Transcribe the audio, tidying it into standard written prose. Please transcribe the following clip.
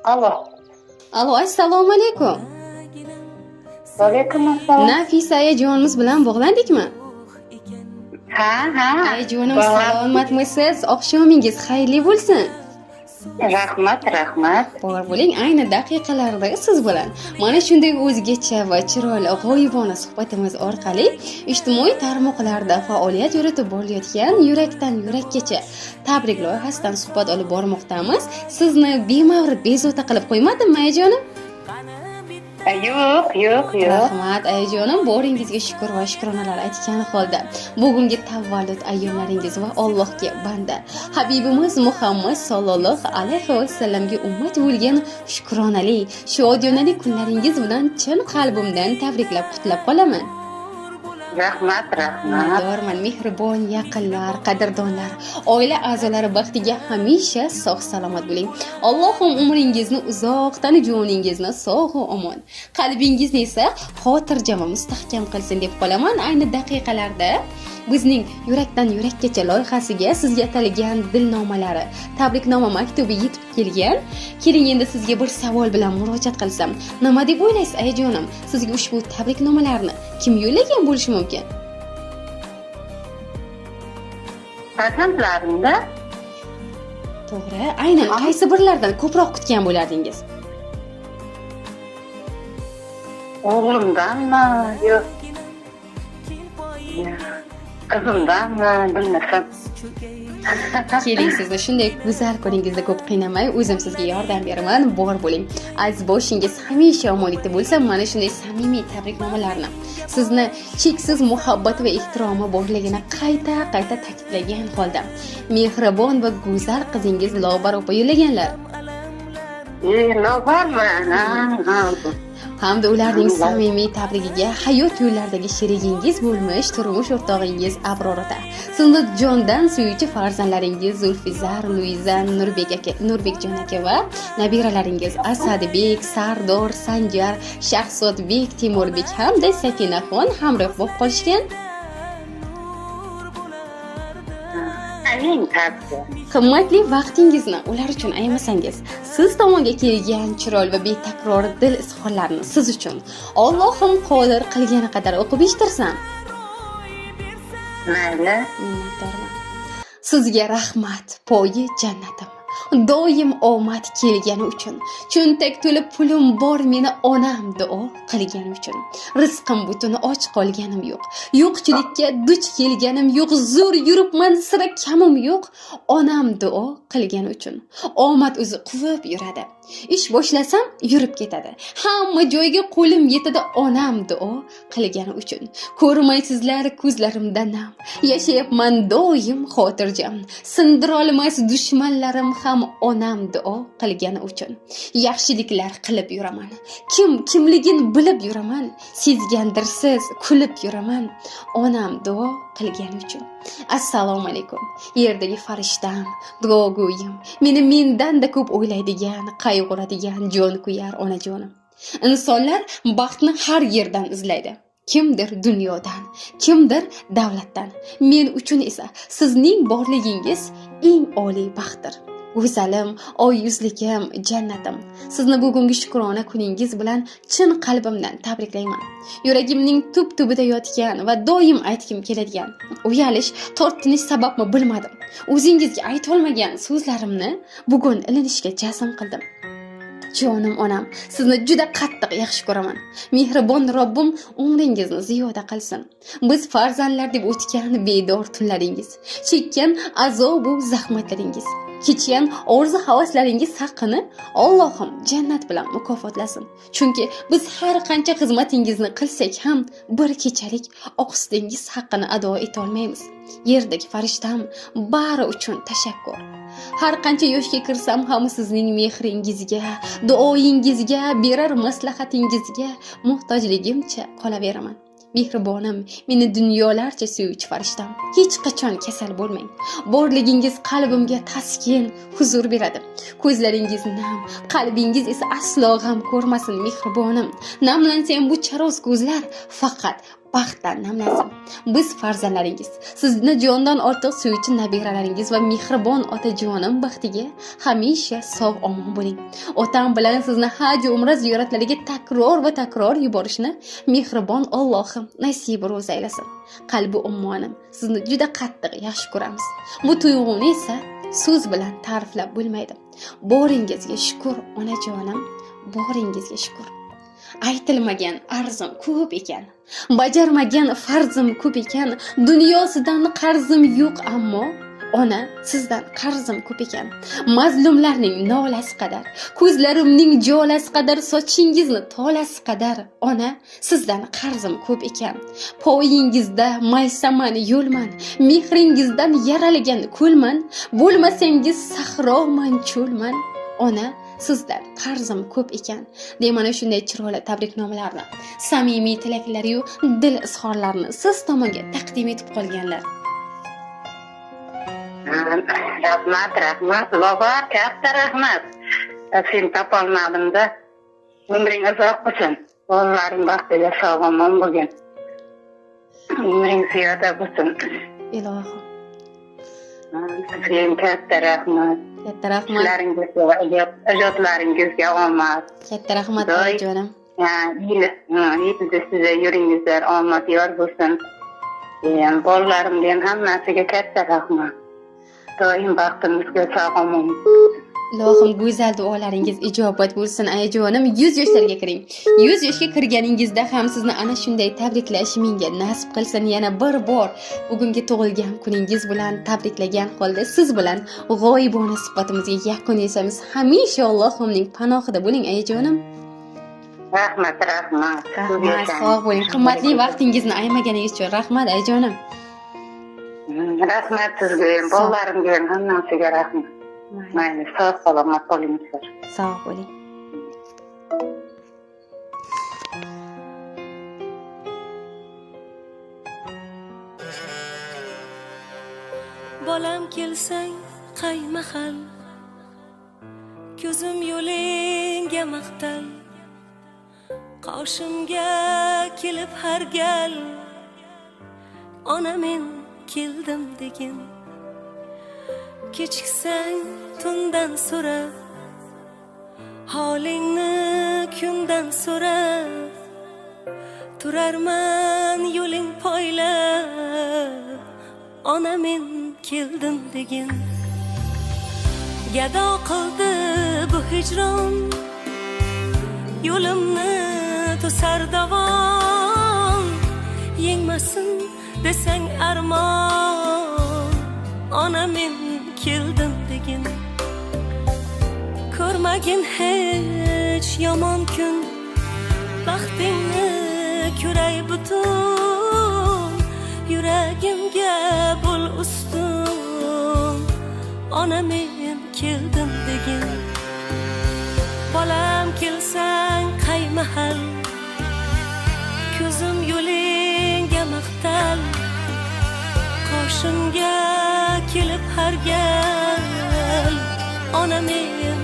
Alo. Alo, assalomu alaykum. Alaykum assalom. Nafisa ayajonimiz bilan bog'landikmi? Ha. Ayajonim, Bog'lan- salomatmisiz? Oqshomingiz xayrli bo'lsin. Rahmat. Bor bo'ling, ayni daqiqalarda siz bilan mana shunday o'zgacha va chiroyli g'oyibona suhbatimiz orqali ijtimoiy tarmoqlarda faoliyat yuritib borayotgan yurakdan yurakkacha tabrik loyihasidan suhbat olib bormoqdamiz. Sizni bemavrid bezovta qilib qo'ymadimmi, ayajonim? Yo'q. Rahmat ayajonim, boringizga shukr va shukronalar aytgan holda bugungi tavallud ayyomlaringiz va Allohga banda Habibimiz Muhammad sallallohu alayhi vasallamga ummat bo'lgan shukronali, shodiyonali kunlaringiz bilan chin qalbimdan tabriklab qutlab qolaman. Rahmat. Minnatdorman, mehribon yaqinlar, qadrdonlar, oila a'zolari baxtiga hamisha sog' salomat bo'ling. Allohim umringizni uzoq, tanu joningizni sog' va omon, qalbingizni esa xotirjam va mustahkam qilsin deb qolaman. Ayni daqiqalarda bizning yurakdan yurakkacha loyihasiga sizga atalgan dilnomalari, tabriknoma maktubi yetib kelgan. Keling endi sizga bir savol bilan murojaat qilsam, nima deb o'ylaysiz ayajonim? Sizga ushbu tabriknomalarni kim yo'llagan bo'lishi mumkin? Farzandlarimda To'g'ri. Aynan qaysi birlardan ko'proq kutgan bo'lardingiz? o'g'limdanmi? Yo'q. Qizimdanmi? Bilmasam. Keling, sizni shunday go'zal kuningizda ko'p qiynamay, o'zim sizga yordam beraman. Bor bo'ling. Aziz boshingiz hamisha omonlikda bo'lsa, mana shunday samimiy tabriknomalarni, sizni cheksiz muhabbat va ehtiromi borligini qayta ta'kidlagan holda mehribon va go'zal qizingiz Lobar opa yo'llaganlar. Lobarmi? Hamda ularning samimiy tabrigiga hayot yo'llaridagi sherigingiz bo'lmish turmush o'rtog'ingiz Abror ota, sizni jondan suyuvchi farzandlaringiz Zulfizar, Luiza, Nurbekjon aka va nabiralaringiz Asadbek, Sardor, Sanjar, Shahzodbek, Timurbek hamda Sakinaxon hamroh bo'lib qolishgan. Qimmatli vaqtingizni ular uchun ayamasangiz, siz tomonga kelgan chiroyli va betakror dil izhorlarni siz uchun Allohim qodir qilgani qadar o'qib eshitirsam. Mayli. Minnatdorman. Sizga rahmat, poyi jannatim. Doim omad kelgani uchun, cho'ntak to'lib pulim bor meni onam duo qilgani uchun, rizqim butun och qolganim yo'q, yo'qchilikka duch kelganim yo'q, zo'r yuribman sira kamim yo'q, onam duo qilgani uchun. Omad o'zi quvib yuradi, ish boshlasam yurib ketadi, hamma joyga qo'lim yetadi, onam duo qilgani uchun. Ko'rmaysizlar ko'zlarimda nam, yashayapman doim xotirjam, sindirolmas dushmanlarim ham onam duo qilgani uchun. Yaxshiliklar qilib yuraman, kimligin bilib yuraman, sezgandirsiz kulib yuraman, onam duo qilgani uchun. Assalomu alaykum, yerdagi farishtam, duogo'yim, meni mendan-da ko'p o'ylaydigan, qayg'uradigan jon kuyar onajonim. Insonlar baxtni har yerdan izlaydi. Kimdir dunyodan, kimdir davlatdan. Men uchun esa sizning borligingiz eng oliy baxtdir. Go'zalim, oy yuzlikim, jannatim. Sizni bugungi shukrona kuningiz bilan chin qalbimdan tabriklayman. Yuragimning tub-tubida yotgan va doim aytgim keladigan, uyalish, tortinish sababmi bilmadim. O'zingizga ayta olmagan so'zlarimni bugun ilinishga jazm qildim. Jonim onam, sizni juda qattiq yaxshi ko'raman. Mehribon Robbim umringizni ziyoda qilsin. Biz farzandlar deb o'tgan bedor tunlaringiz, chekkan azob va zahmatlaringiz, kechgan orzu havaslaringiz haqqini Allohim jannat bilan mukofotlasin. Chunki biz har qancha xizmatingizni qilsak ham bir kechalik oqsitingiz haqqini ado eta olmaymiz. Yerdagi farishtam, bari uchun tashakkur. Har qancha yoshga kirsam ham sizning mehringizga, duoyingizga, berar maslahatingizga muhtojligimcha qolaveraman. Mehribonim, meni dunyolarcha suyuvchi farishtam, hech qachon kasal bo'lmang. Borligingiz qalbimga taskin, huzur beradi. Ko'zlaringiz nam, qalbingiz esa aslo g'am ko'rmasin mehribonim. Namlansa ham bu charoz ko'zlar faqat baxtdan namlasin. Biz farzandlaringiz, sizni jondan ortiq suyuvchi nabiralaringiz va mehribon otajonim baxtiga hamisha sog'-omon bo'ling. Otam bilan sizni haj va umra ziyoratlariga takror va takror yuborishni mehribon Allohim nasib ro'za aylasin. Qalbi ummonim, sizni juda qattiq yaxshi ko'ramiz. Bu tuyg'uni esa so'z bilan ta'riflab bo'lmaydi. Boringizga shukr onajonim, boringizga shukr. Aytilmagan arzim ko'p ekan, bajarmagan farzim ko'p ekan, dunyosidan qarzim yo'q, ammo ona sizdan qarzim ko'p ekan. Mazlumlarning nolasi qadar, ko'zlarimning jolasi qadar, sochingizni tolasi qadar ona sizdan qarzim ko'p ekan. Poyingizda maysaman yo'lman, mehringizdan yaralgan ko'lman, bo'lmasangiz sahroman cho'lman. Ona sizdan qarzim ko'p ekan. Deb mana shunday chiroyli tabriknomalarni, samimiy tilaklari-yu dil izhorlarini siz tomonga taqdim etib qolganlar. Rahmat, Lobar, katta rahmat. Sen topolmadim-da. Umring uzoq bo'lsin. Bolalaring baxtiga sog'-omon bo'lgin. Umring ziyoda bo'lsin. Ilohim. Sizga katta rahmat. Katta rahmat. Ijodlaringizga omad. Katta rahmat onajonim. Yilda size yuringizlar, omad yor bo'lsin. Bolalarimdan hammasiga katta rahmat. Doim baxtimizga sog'-omon. Ilohim go'zal duolaringiz ijobat bo'lsin ayajonim. 100 yoshlarga kiring. 100 yoshga kirganingizda ham sizni ana shunday tabriklash menga nasib qilsin. Yana bir bor bugungi tug'ilgan kuningiz bilan tabriklagan holda siz bilan g'oyibona suhbatimizga yakun yasamiz. Hamisha Allohimning panohida bo'ling ayajonim. Rahmat. Sog' bo'ling. Qimmatli vaqtingizni ayamaganingiz uchun rahmat ayajonim. Rahmat sizga, bolalarimga hammasiga rahmat. Mayli, sog' salomat bo'linglar. Sog' bo'ling. Bolam kelsang qay mahal, ko'zim yo'lingga maqtal, qoshimga kelib har gal, ona men keldim degin. Kechiksang tundan so'rab, holingni kundan so'rab, turarman yo'ling poylab, ona men keldim degin. Gado qildi bu hijron, yo'limni to'sar davon, yengmasin desang armon, ona men keldim degin. Ko'rmagin hech yomon kun, baxtingni ko'ray butun, yuragimga bo'l ustun, ona men keldim degin. Bolam kelsang qay mahal, ko'zim yo'lingga maqtal, qoshimga kelib har gal, ona men